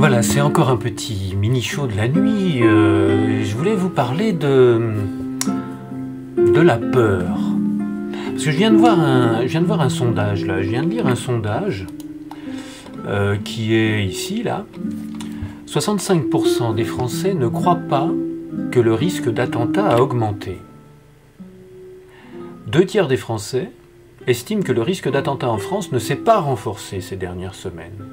Voilà, c'est encore un petit mini-show de la nuit. Je voulais vous parler de la peur. Parce que je viens de voir un sondage là. Je viens de lire un sondage qui est ici là. 65% des Français ne croient pas que le risque d'attentat a augmenté. 2/3 des Français estiment que le risque d'attentat en France ne s'est pas renforcé ces dernières semaines.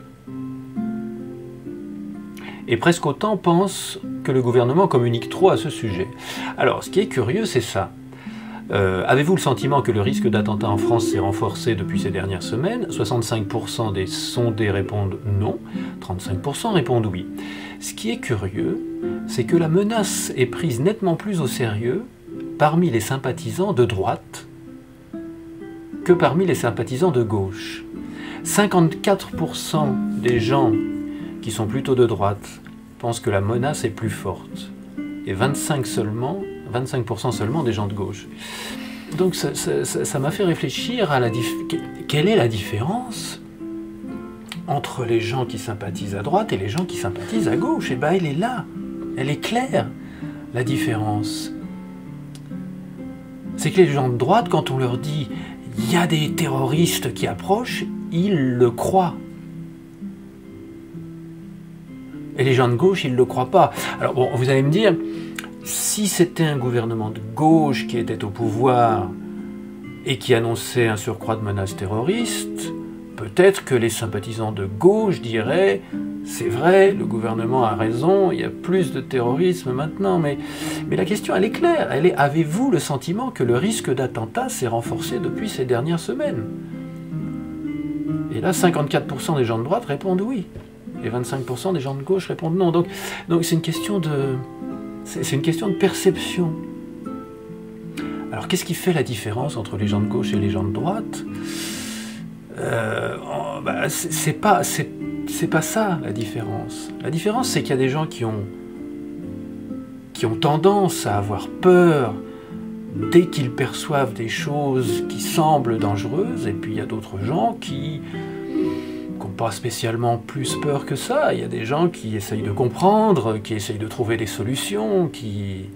Et presque autant pensent que le gouvernement communique trop à ce sujet. Alors, ce qui est curieux, c'est ça. Avez-vous le sentiment que le risque d'attentat en France s'est renforcé depuis ces dernières semaines? 65% des sondés répondent non, 35% répondent oui. Ce qui est curieux, c'est que la menace est prise nettement plus au sérieux parmi les sympathisants de droite que parmi les sympathisants de gauche. 54% des gens qui sont plutôt de droite pensent que la menace est plus forte, et 25% seulement des gens de gauche. Donc ça m'a fait réfléchir à quelle est la différence entre les gens qui sympathisent à droite et les gens qui sympathisent à gauche. Et bien elle est là, elle est claire, la différence. C'est que les gens de droite, quand on leur dit « il y a des terroristes qui approchent », ils le croient. Et les gens de gauche, ils ne le croient pas. Alors bon, vous allez me dire, si c'était un gouvernement de gauche qui était au pouvoir et qui annonçait un surcroît de menaces terroristes, peut-être que les sympathisants de gauche diraient « c'est vrai, le gouvernement a raison, il y a plus de terrorisme maintenant ». Mais la question, elle est claire. Elle est, avez-vous le sentiment que le risque d'attentat s'est renforcé depuis ces dernières semaines? Et là, 54% des gens de droite répondent oui. Et 25% des gens de gauche répondent non. Donc c'est une question de perception. Alors qu'est-ce qui fait la différence entre les gens de gauche et les gens de droite? C'est pas ça la différence. La différence, c'est qu'il y a des gens qui ont tendance à avoir peur dès qu'ils perçoivent des choses qui semblent dangereuses, et puis il y a d'autres gens qui n'ont pas spécialement plus peur que ça. Il y a des gens qui essayent de comprendre, qui essayent de trouver des solutions, et puis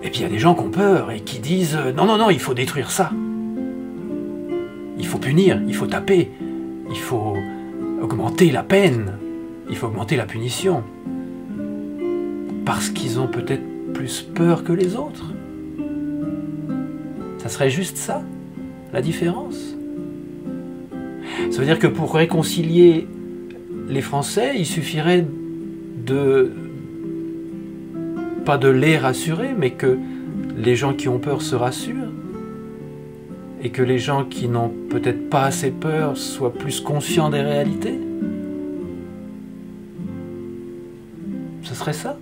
il y a des gens qui ont peur et qui disent « non, non, non, il faut détruire ça. Il faut punir, il faut taper, il faut augmenter la peine, il faut augmenter la punition. » Parce qu'ils ont peut-être plus peur que les autres. Ça serait juste ça, la différence. Ça veut dire que pour réconcilier les Français, il suffirait pas de les rassurer, mais que les gens qui ont peur se rassurent, et que les gens qui n'ont peut-être pas assez peur soient plus conscients des réalités. Ce serait ça.